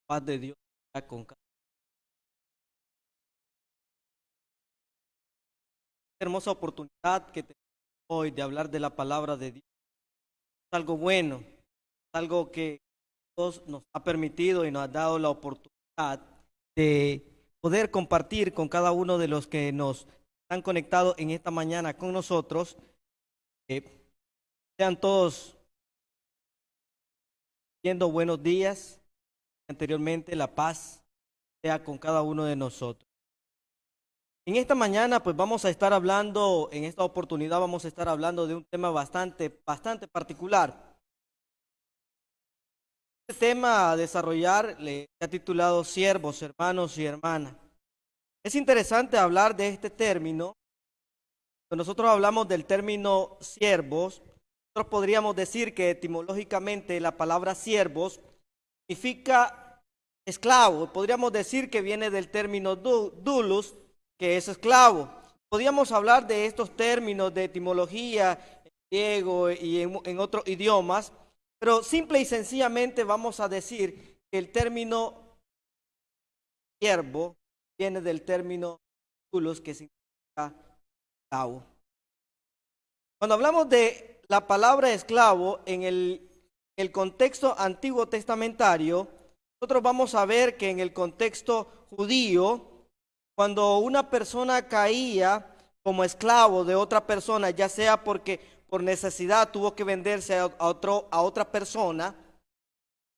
Paz de Dios sea con cada hermosa oportunidad que tenemos hoy de hablar de la palabra de Dios. Es algo bueno, es algo que Dios nos ha permitido y nos ha dado la oportunidad de poder compartir con cada uno de los que nos están conectados en esta mañana con nosotros. Eh, Sean todos viendo buenos días. Anteriormente, la paz sea con cada uno de nosotros. En esta mañana, pues vamos a estar hablando, en esta oportunidad vamos a estar hablando de un tema bastante particular. Este tema a desarrollar le ha titulado Siervos, hermanos y hermanas. Es interesante hablar de este término. Cuando nosotros hablamos del término siervos, nosotros podríamos decir que etimológicamente la palabra siervos significa esclavo. Podríamos decir que viene del término doulos, que es esclavo. Podríamos hablar de estos términos de etimología en griego y en otros idiomas, pero simple y sencillamente vamos a decir que el término siervo viene del término doulos, que significa esclavo. Cuando hablamos de la palabra esclavo en el contexto antiguo testamentario, nosotros vamos a ver que en el contexto judío, cuando una persona caía como esclavo de otra persona, ya sea porque por necesidad tuvo que venderse a otra persona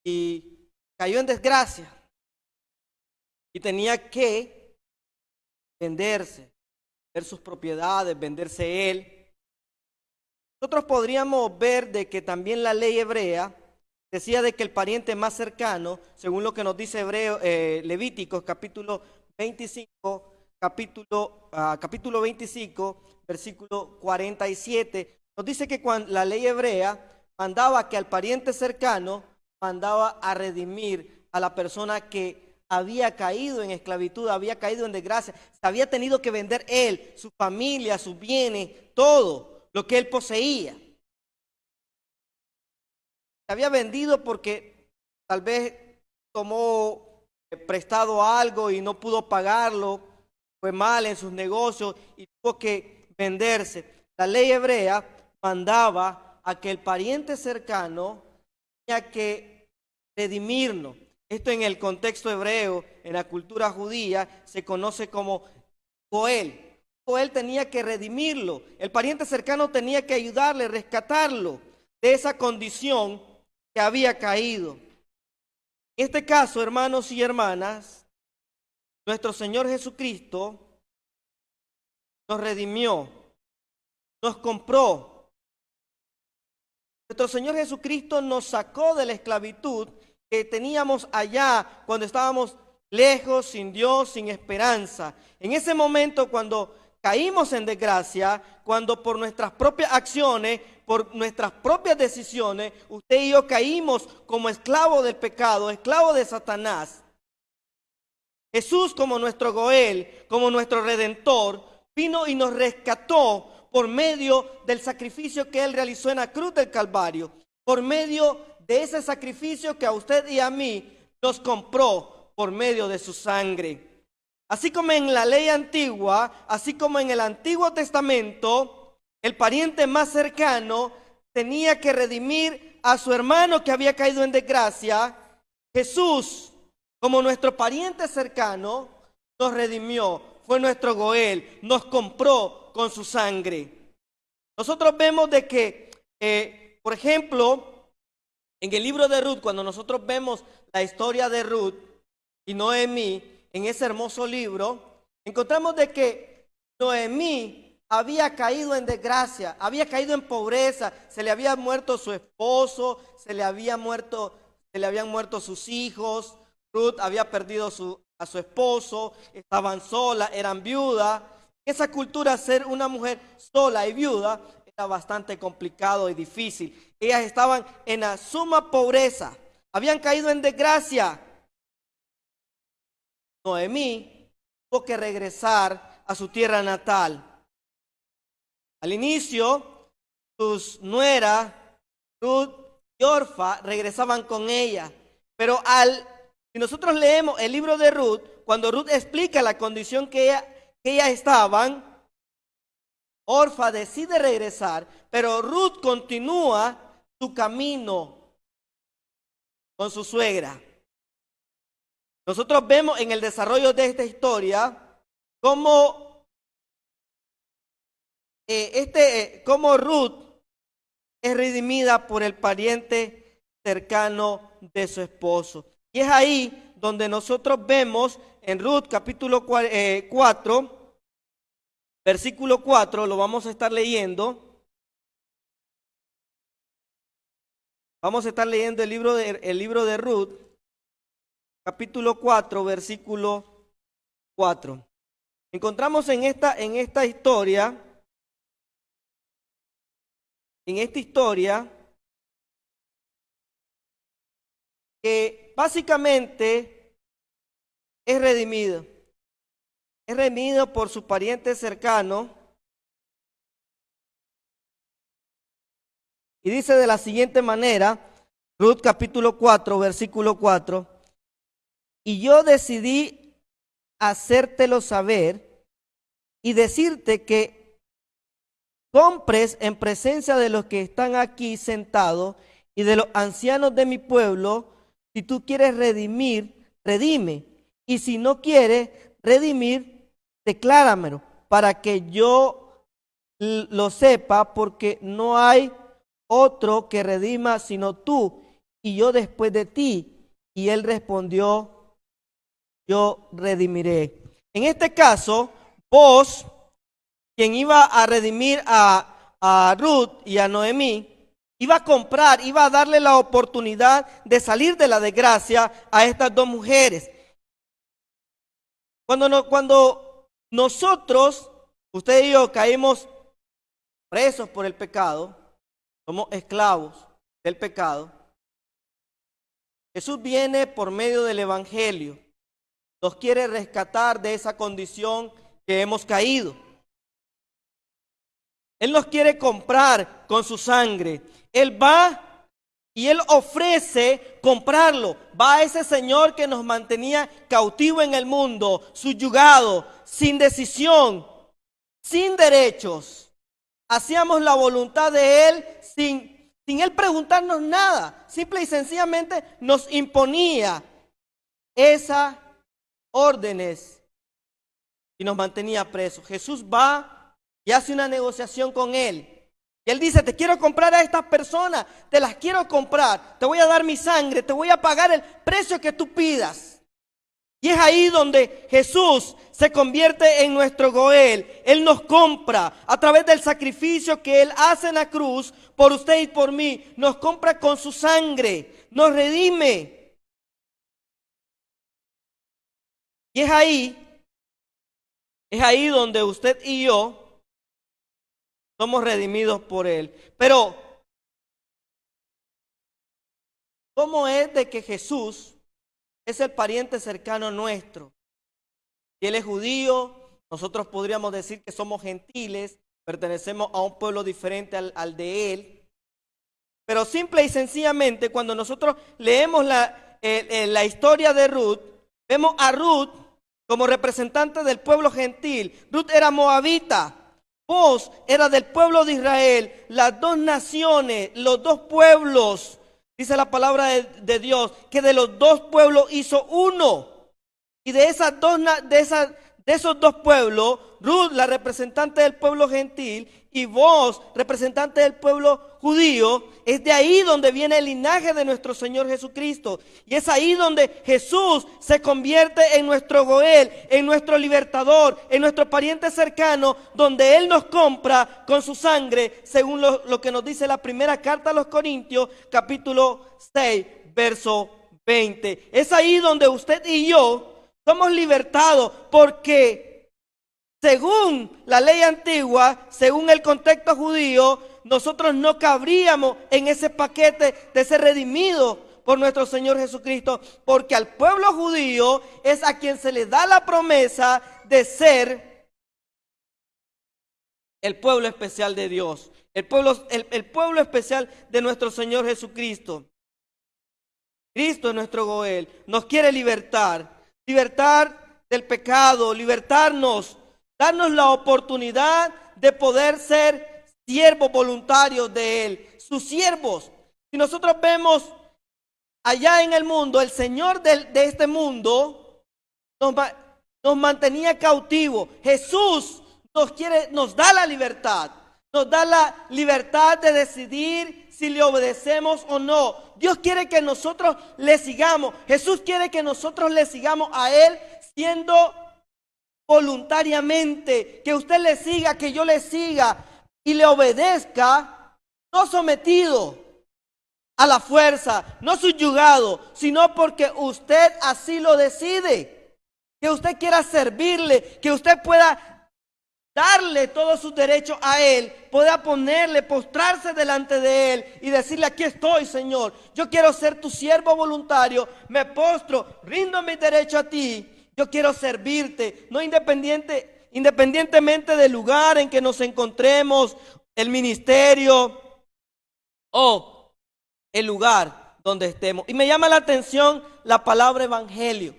y cayó en desgracia y tenía que venderse, vender sus propiedades, venderse él. Nosotros podríamos ver de que también la ley hebrea decía de que el pariente más cercano, según lo que nos dice Levíticos capítulo 25, capítulo 25, versículo 47, nos dice que cuando la ley hebrea mandaba que al pariente cercano mandaba a redimir a la persona que había caído en esclavitud, había caído en desgracia, se había tenido que vender él, su familia, sus bienes, todo lo que él poseía. Se había vendido porque tal vez tomó prestado algo y no pudo pagarlo, fue mal en sus negocios y tuvo que venderse. La ley hebrea mandaba a que el pariente cercano tenía que redimirnos. Esto en el contexto hebreo, en la cultura judía, se conoce como Goel. Goel tenía que redimirlo. El pariente cercano tenía que ayudarle, rescatarlo de esa condición que había caído. En este caso, hermanos y hermanas, nuestro Señor Jesucristo nos redimió, nos compró. Nuestro Señor Jesucristo nos sacó de la esclavitud que teníamos allá cuando estábamos lejos, sin Dios, sin esperanza. En ese momento cuando caímos en desgracia, cuando por nuestras propias acciones, por nuestras propias decisiones, usted y yo caímos como esclavos del pecado, esclavos de Satanás. Jesús, como nuestro Goel, como nuestro Redentor, vino y nos rescató por medio del sacrificio que Él realizó en la cruz del Calvario, por medio de ese sacrificio que a usted y a mí nos compró por medio de su sangre. Así como en la ley antigua, así como en el Antiguo Testamento, el pariente más cercano tenía que redimir a su hermano que había caído en desgracia. Jesús, como nuestro pariente cercano, nos redimió, fue nuestro Goel, nos compró con su sangre. Nosotros vemos de que, por ejemplo, en el libro de Ruth, cuando nosotros vemos la historia de Ruth y Noemí, en ese hermoso libro, encontramos de que Noemí había caído en desgracia, había caído en pobreza, se le había muerto su esposo, se le habían muerto sus hijos. Ruth había perdido a su esposo, estaban solas, eran viudas. En esa cultura, ser una mujer sola y viuda era bastante complicado y difícil. Ellas estaban en la suma pobreza, habían caído en desgracia. Noemí tuvo que regresar a su tierra natal. Al inicio, sus nueras, Ruth y Orfa, regresaban con ella, pero al Si nosotros leemos el libro de Ruth, cuando Ruth explica la condición que ellas estaban, Orfa decide regresar, pero Ruth continúa su camino con su suegra. Nosotros vemos en el desarrollo de esta historia cómo Ruth es redimida por el pariente cercano de su esposo. Y es ahí donde nosotros vemos en Ruth capítulo 4, versículo 4, lo vamos a estar leyendo. Vamos a estar leyendo el libro de Ruth, capítulo 4, versículo 4. Encontramos en esta historia, que básicamente es redimido. Es redimido por su pariente cercano. Y dice de la siguiente manera, Ruth capítulo 4, versículo 4. Y yo decidí hacértelo saber y decirte que compres en presencia de los que están aquí sentados y de los ancianos de mi pueblo. Si tú quieres redimir, redime. Y si no quieres redimir, decláramelo para que yo lo sepa, porque no hay otro que redima sino tú y yo después de ti. Y él respondió, yo redimiré. En este caso, Booz, quien iba a redimir a Ruth y a Noemí, iba a comprar, iba a darle la oportunidad de salir de la desgracia a estas dos mujeres. Cuando nosotros, usted y yo, caímos presos por el pecado, somos esclavos del pecado, Jesús viene por medio del Evangelio, nos quiere rescatar de esa condición que hemos caído. Él nos quiere comprar con su sangre. Él va y Él ofrece comprarlo. Va a ese Señor que nos mantenía cautivo en el mundo, subyugado, sin decisión, sin derechos. Hacíamos la voluntad de Él sin Él preguntarnos nada. Simple y sencillamente nos imponía esas órdenes y nos mantenía presos. Jesús va y hace una negociación con Él. Y Él dice, te quiero comprar a estas personas, te las quiero comprar, te voy a dar mi sangre, te voy a pagar el precio que tú pidas. Y es ahí donde Jesús se convierte en nuestro Goel. Él nos compra a través del sacrificio que Él hace en la cruz por usted y por mí. Nos compra con su sangre, nos redime. Y es ahí donde usted y yo somos redimidos por Él. Pero, ¿cómo es de que Jesús es el pariente cercano nuestro? Si Él es judío, nosotros podríamos decir que somos gentiles, pertenecemos a un pueblo diferente al de Él. Pero simple y sencillamente, cuando nosotros leemos la historia de Ruth, vemos a Ruth como representante del pueblo gentil. Ruth era moabita. Booz era del pueblo de Israel. Las dos naciones, los dos pueblos, dice la palabra de Dios, que de los dos pueblos hizo uno. Y de esos dos pueblos, Ruth, la representante del pueblo gentil, y Booz, representante del pueblo judío, es de ahí donde viene el linaje de nuestro Señor Jesucristo. Y es ahí donde Jesús se convierte en nuestro Goel, en nuestro libertador, en nuestro pariente cercano, donde Él nos compra con su sangre, según lo que nos dice la primera carta a los Corintios, capítulo 6, verso 20. Es ahí donde usted y yo somos libertados, porque según la ley antigua, según el contexto judío, nosotros no cabríamos en ese paquete de ser redimidos por nuestro Señor Jesucristo, porque al pueblo judío es a quien se le da la promesa de ser el pueblo especial de Dios, el pueblo especial de nuestro Señor Jesucristo. Cristo es nuestro Goel, nos quiere libertar del pecado, libertarnos, darnos la oportunidad de poder ser siervos voluntarios de Él, sus siervos. Si nosotros vemos allá en el mundo, el Señor de este mundo nos mantenía cautivos. Jesús nos da la libertad. Nos da la libertad de decidir si le obedecemos o no. Dios quiere que nosotros le sigamos. Jesús quiere que nosotros le sigamos a Él siendo voluntariamente. Que usted le siga, que yo le siga y le obedezca, no sometido a la fuerza, no subyugado, sino porque usted así lo decide. Que usted quiera servirle, que usted pueda darle todos sus derechos a Él, pueda postrarse delante de Él y decirle: aquí estoy, Señor, yo quiero ser tu siervo voluntario, me postro, rindo mis derechos a ti, yo quiero servirte, no independientemente del lugar en que nos encontremos, el ministerio o el lugar donde estemos. Y me llama la atención la palabra evangelio.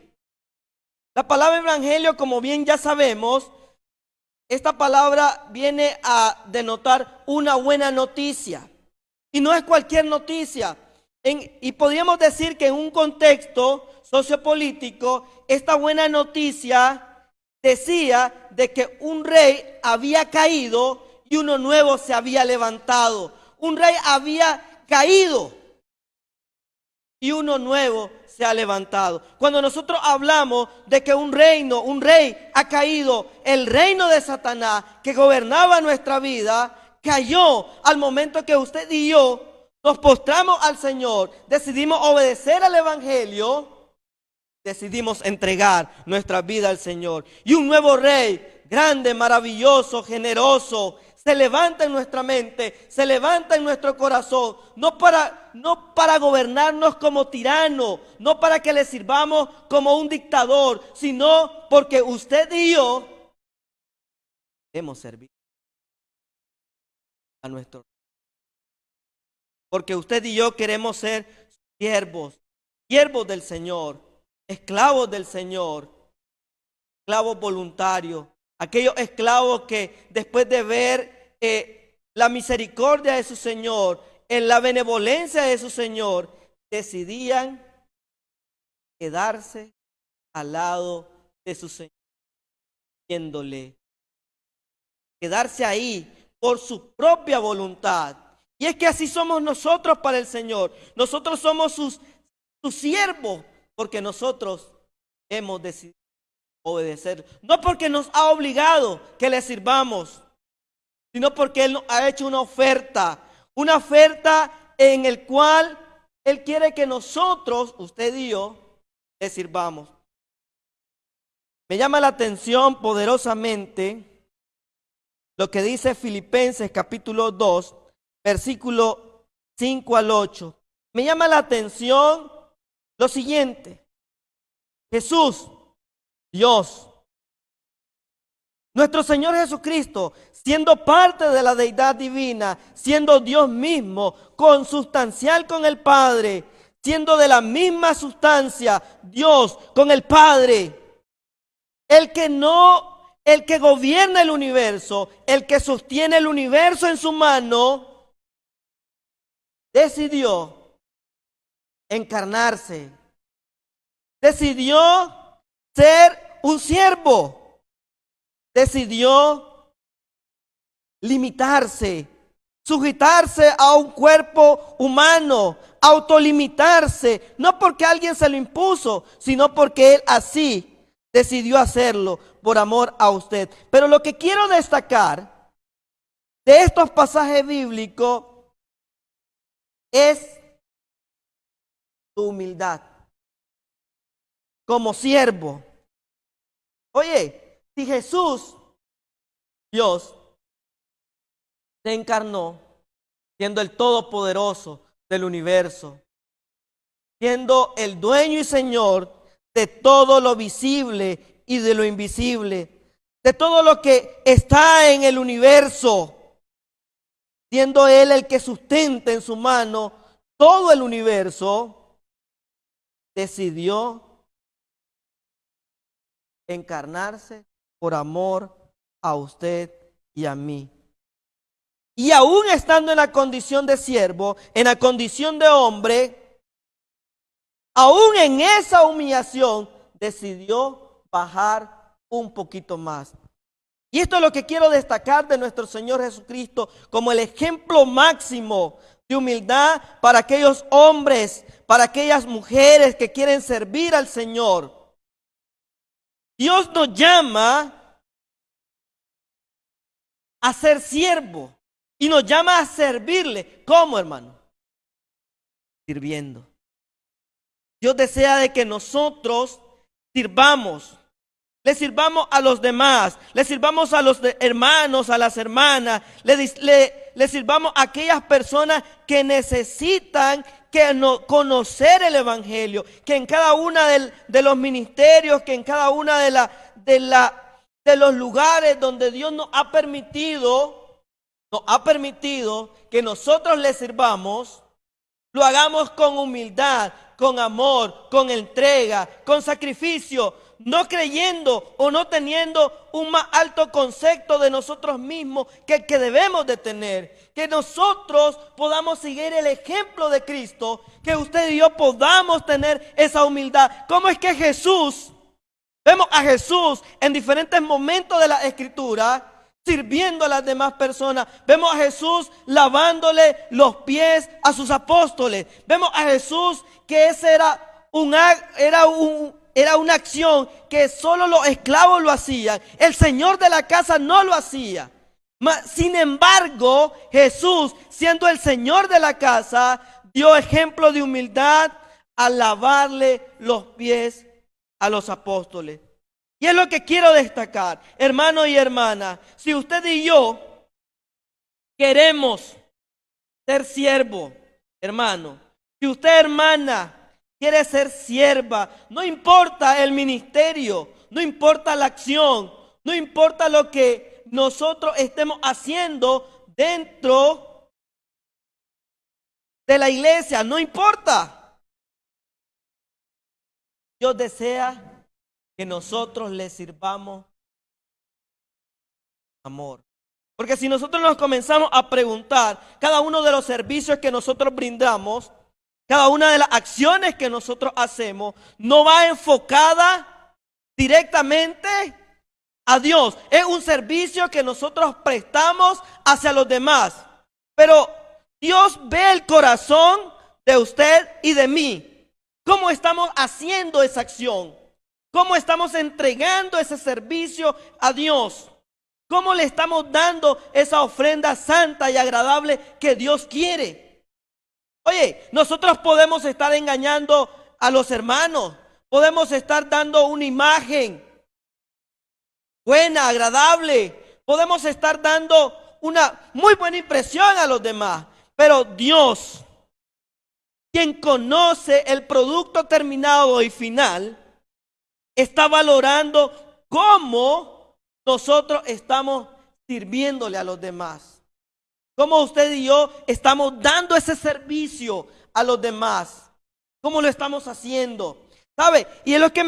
La palabra evangelio, como bien ya sabemos, esta palabra viene a denotar una buena noticia. Y no es cualquier noticia. Y podríamos decir que en un contexto sociopolítico, esta buena noticia decía de que un rey había caído y uno nuevo se había levantado. Un rey había caído y uno nuevo se ha levantado. Cuando nosotros hablamos de que un rey ha caído, el reino de Satanás que gobernaba nuestra vida, cayó al momento que usted y yo nos postramos al Señor, decidimos obedecer al evangelio, decidimos entregar nuestra vida al Señor. Y un nuevo rey, grande, maravilloso, generoso, se levanta en nuestra mente, se levanta en nuestro corazón, no para gobernarnos como tirano, no para que le sirvamos como un dictador, sino porque usted y yo hemos servido a nuestro. Porque usted y yo queremos ser siervos del Señor, esclavos del Señor, esclavos voluntarios, aquellos esclavos que después de ver la misericordia de su Señor, en la benevolencia de su Señor, decidían quedarse al lado de su Señor, viéndole, quedarse ahí por su propia voluntad. Y es que así somos nosotros para el Señor. Nosotros somos sus siervos porque nosotros hemos decidido obedecer. No porque nos ha obligado que le sirvamos, sino porque Él nos ha hecho una oferta en el cual Él quiere que nosotros, usted y yo, le sirvamos. Me llama la atención poderosamente lo que dice Filipenses capítulo 2, versículo 5 al 8. Me llama la atención lo siguiente: Jesús, Dios, nuestro Señor Jesucristo, siendo parte de la deidad divina, siendo Dios mismo, consustancial con el Padre, siendo de la misma sustancia Dios con el Padre, el que gobierna el universo, el que sostiene el universo en su mano, decidió encarnarse, decidió ser un siervo. Decidió limitarse, sujetarse a un cuerpo humano, autolimitarse, no porque alguien se lo impuso, sino porque Él así decidió hacerlo por amor a usted. Pero lo que quiero destacar de estos pasajes bíblicos es su humildad como siervo. Oye, si Jesús, Dios, se encarnó siendo el todopoderoso del universo, siendo el dueño y señor de todo lo visible y de lo invisible, de todo lo que está en el universo, siendo Él el que sustenta en su mano todo el universo, decidió encarnarse por amor a usted y a mí. Y aún estando en la condición de siervo, en la condición de hombre, aún en esa humillación, decidió bajar un poquito más. Y esto es lo que quiero destacar de nuestro Señor Jesucristo como el ejemplo máximo de humildad para aquellos hombres, para aquellas mujeres que quieren servir al Señor. Dios nos llama a ser siervo y nos llama a servirle. ¿Cómo, hermano? Sirviendo. Dios desea de que nosotros sirvamos. Le sirvamos a los demás, le sirvamos a los hermanos, a las hermanas, le sirvamos a aquellas personas que necesitan conocer el Evangelio, que en cada una de los ministerios, que en cada una de los lugares donde Dios nos ha permitido que nosotros le sirvamos, lo hagamos con humildad, con amor, con entrega, con sacrificio, no creyendo o no teniendo un más alto concepto de nosotros mismos que el que debemos de tener. Que nosotros podamos seguir el ejemplo de Cristo, que usted y yo podamos tener esa humildad. ¿Cómo es que Jesús, vemos a Jesús en diferentes momentos de la Escritura, sirviendo a las demás personas? Vemos a Jesús lavándole los pies a sus apóstoles. Vemos a Jesús que ese era una acción que solo los esclavos lo hacían. El señor de la casa no lo hacía. Sin embargo, Jesús, siendo el señor de la casa, dio ejemplo de humildad al lavarle los pies a los apóstoles. Y es lo que quiero destacar, hermano y hermana. Si usted y yo queremos ser siervo, hermano, si usted, hermana, quiere ser sierva, no importa el ministerio, no importa la acción, no importa lo que nosotros estemos haciendo dentro de la iglesia, no importa. Dios desea que nosotros le sirvamos amor. Porque si nosotros nos comenzamos a preguntar cada uno de los servicios que nosotros brindamos, cada una de las acciones que nosotros hacemos, no va enfocada directamente a Dios. Es un servicio que nosotros prestamos hacia los demás. Pero Dios ve el corazón de usted y de mí. ¿Cómo estamos haciendo esa acción? ¿Cómo estamos entregando ese servicio a Dios? ¿Cómo le estamos dando esa ofrenda santa y agradable que Dios quiere? Oye, nosotros podemos estar engañando a los hermanos, podemos estar dando una imagen buena, agradable, podemos estar dando una muy buena impresión a los demás, pero Dios, quien conoce el producto terminado y final, está valorando cómo nosotros estamos sirviéndole a los demás. Cómo usted y yo estamos dando ese servicio a los demás. ¿Cómo lo estamos haciendo? ¿Sabe? Y es lo que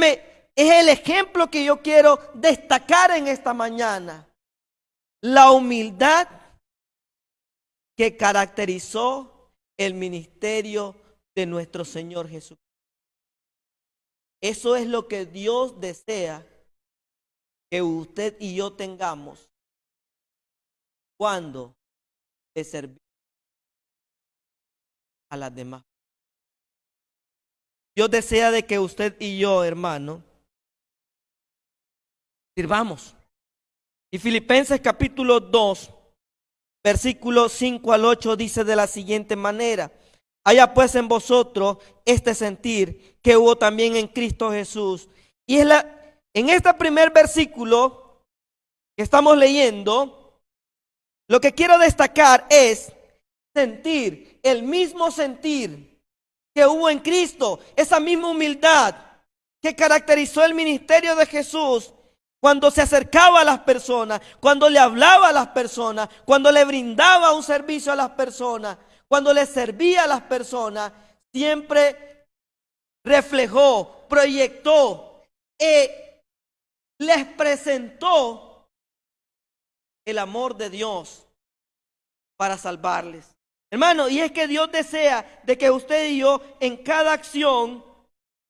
es el ejemplo que yo quiero destacar en esta mañana. La humildad que caracterizó el ministerio de nuestro Señor Jesucristo. Eso es lo que Dios desea que usted y yo tengamos cuando le servimos a las demás. Dios desea de que usted y yo, hermano, sirvamos. Y Filipenses capítulo 2, versículos 5 al 8 dice de la siguiente manera: haya pues en vosotros este sentir que hubo también en Cristo Jesús. Y en este primer versículo que estamos leyendo, lo que quiero destacar es sentir, el mismo sentir que hubo en Cristo, esa misma humildad que caracterizó el ministerio de Jesús cuando se acercaba a las personas, cuando le hablaba a las personas, cuando le brindaba un servicio a las personas, cuando le servía a las personas, siempre reflejó, proyectó, les presentó el amor de Dios para salvarles. Hermano, y es que Dios desea de que usted y yo en cada acción,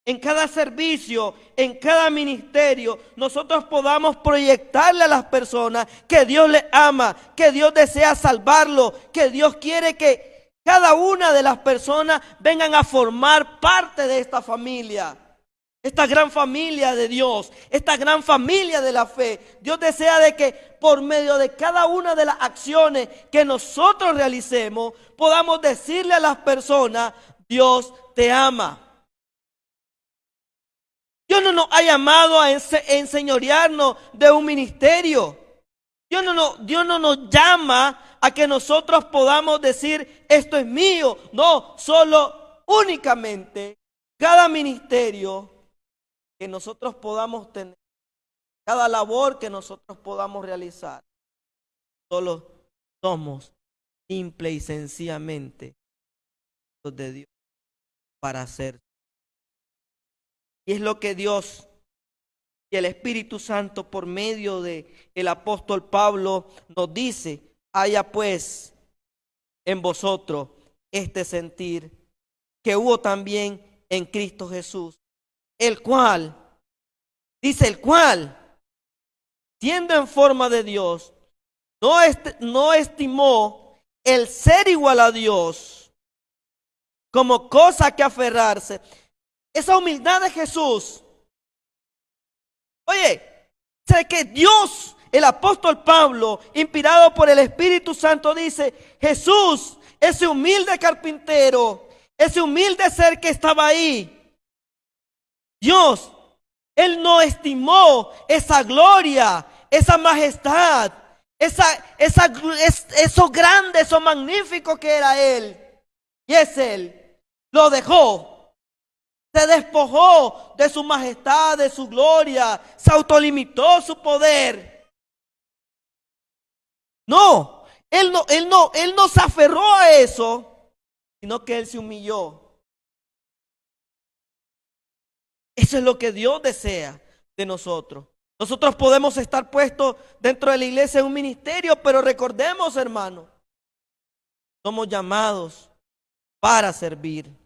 en cada servicio, en cada ministerio, nosotros podamos proyectarle a las personas que Dios les ama, que Dios desea salvarlo, que Dios quiere que cada una de las personas vengan a formar parte de esta familia. Esta gran familia de Dios, esta gran familia de la fe. Dios desea de que por medio de cada una de las acciones que nosotros realicemos, podamos decirle a las personas, Dios te ama. Dios no nos ha llamado a enseñorearnos de un ministerio. Dios no nos llama a que nosotros podamos decir, esto es mío. No, solo únicamente cada ministerio que nosotros podamos tener, cada labor que nosotros podamos realizar, solo somos simple y sencillamente hijos de Dios para hacer. Y es lo que Dios y el Espíritu Santo por medio de el apóstol Pablo nos dice: haya pues en vosotros este sentir que hubo también en Cristo Jesús, el cual, dice el cual, siendo en forma de Dios, no estimó el ser igual a Dios como cosa que aferrarse. Esa humildad de Jesús. Oye, sé que Dios, el apóstol Pablo, inspirado por el Espíritu Santo, dice: Jesús, ese humilde carpintero, ese humilde ser que estaba ahí, Dios, Él no estimó esa gloria, esa majestad, eso grande, eso magnífico que era Él. Y es Él. Lo dejó. Se despojó de su majestad, de su gloria. Se autolimitó su poder. No, Él no se aferró a eso, sino que Él se humilló. Eso es lo que Dios desea de nosotros. Nosotros podemos estar puestos dentro de la iglesia en un ministerio, pero recordemos, hermano, somos llamados para servir.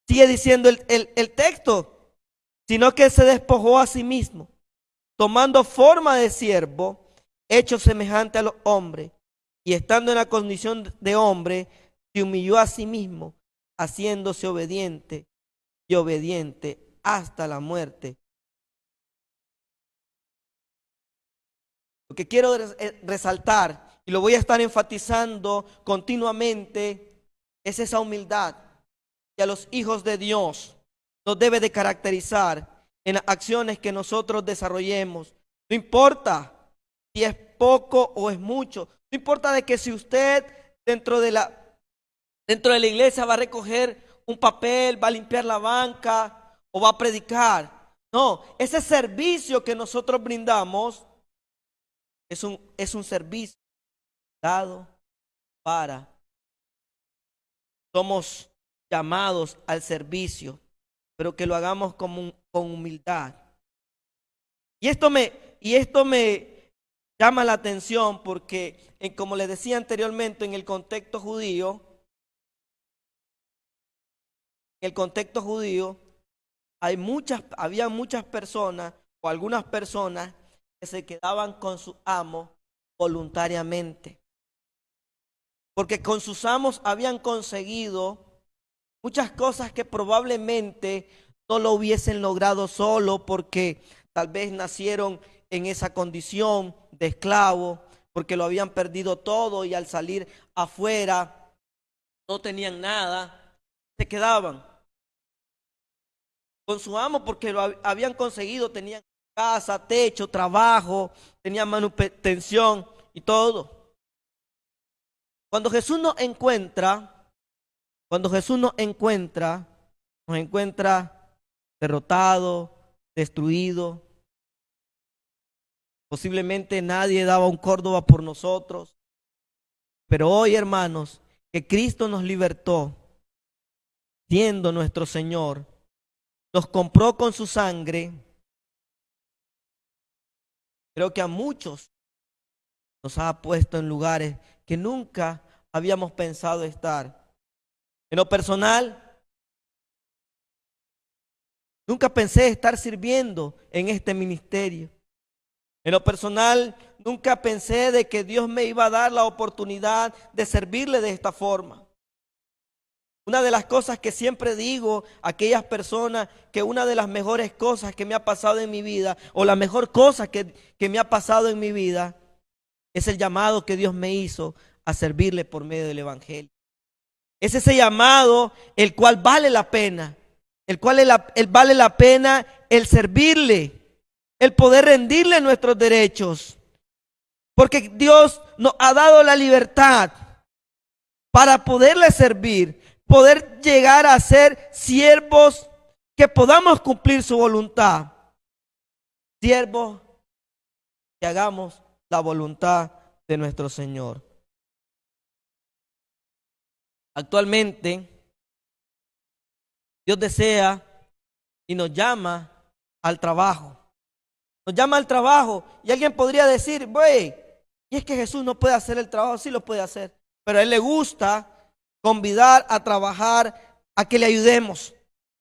Sigue diciendo el texto, sino que se despojó a sí mismo, tomando forma de siervo, hecho semejante a los hombres, y estando en la condición de hombre, se humilló a sí mismo, haciéndose obediente y obediente hasta la muerte. Lo que quiero resaltar, y lo voy a estar enfatizando continuamente, es esa humildad que a los hijos de Dios nos debe de caracterizar en las acciones que nosotros desarrollemos. No importa si es poco o es mucho, no importa de que si usted dentro de la iglesia va a recoger un papel, va a limpiar la banca o va a predicar. No, ese servicio que nosotros brindamos es un servicio dado para. Somos llamados al servicio, pero que lo hagamos con humildad. Y esto me llama la atención porque, como les decía anteriormente, en el contexto judío, había muchas personas o algunas personas que se quedaban con su amo voluntariamente. Porque con sus amos habían conseguido muchas cosas que probablemente no lo hubiesen logrado solo, porque tal vez nacieron en esa condición de esclavo, porque lo habían perdido todo y al salir afuera no tenían nada, se quedaban con su amo porque lo habían conseguido, tenían casa, techo, trabajo, tenían manutención y todo. Cuando Jesús nos encuentra derrotado, destruido. Posiblemente nadie daba un Córdoba por nosotros. Pero hoy, hermanos, que Cristo nos libertó, siendo nuestro Señor, nos compró con su sangre, creo que a muchos nos ha puesto en lugares que nunca habíamos pensado estar. En lo personal, nunca pensé estar sirviendo en este ministerio. En lo personal, nunca pensé de que Dios me iba a dar la oportunidad de servirle de esta forma. Una de las cosas que siempre digo a aquellas personas, que una de las mejores cosas que me ha pasado en mi vida, o la mejor cosa que me ha pasado en mi vida, es el llamado que Dios me hizo a servirle por medio del Evangelio. Es ese llamado el cual vale la pena, vale la pena el servirle, el poder rendirle nuestros derechos. Porque Dios nos ha dado la libertad para poderle servir, poder llegar a ser siervos que podamos cumplir su voluntad. Siervos que hagamos la voluntad de nuestro Señor. Actualmente, Dios desea y nos llama al trabajo. Nos llama al trabajo y alguien podría decir, güey, y es que Jesús no puede hacer el trabajo. Sí lo puede hacer, pero a Él le gusta convidar a trabajar, a que le ayudemos,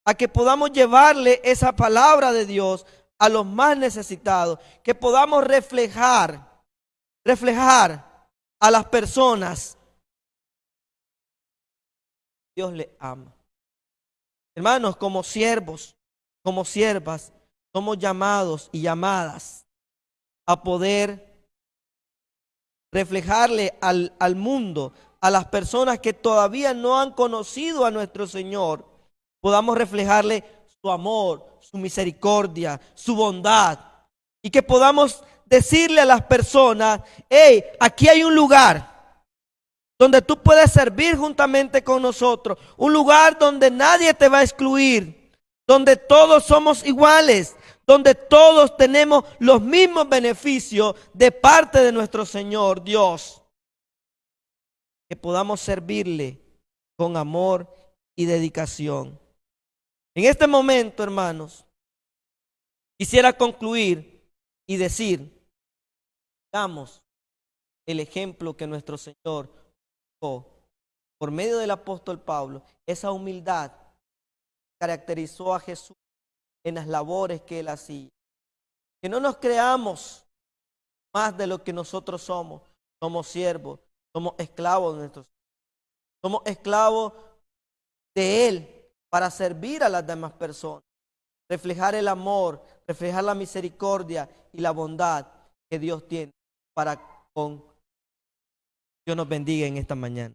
a que podamos llevarle esa palabra de Dios a los más necesitados, que podamos reflejar a las personas. Dios le ama. Hermanos, como siervos, como siervas, somos llamados y llamadas a poder reflejarle al mundo, a las personas que todavía no han conocido a nuestro Señor, podamos reflejarle su amor, su misericordia, su bondad, y que podamos decirle a las personas, hey, aquí hay un lugar donde tú puedes servir juntamente con nosotros, un lugar donde nadie te va a excluir, donde todos somos iguales, donde todos tenemos los mismos beneficios de parte de nuestro Señor Dios. Que podamos servirle con amor y dedicación. En este momento, hermanos, quisiera concluir y decir, damos el ejemplo que nuestro Señor dio por medio del apóstol Pablo, esa humildad caracterizó a Jesús en las labores que Él hacía. Que no nos creamos más de lo que nosotros somos. Somos siervos, somos esclavos de nuestros, somos esclavos de Él para servir a las demás personas, reflejar el amor, reflejar la misericordia y la bondad que Dios tiene para con. Dios nos bendiga en esta mañana.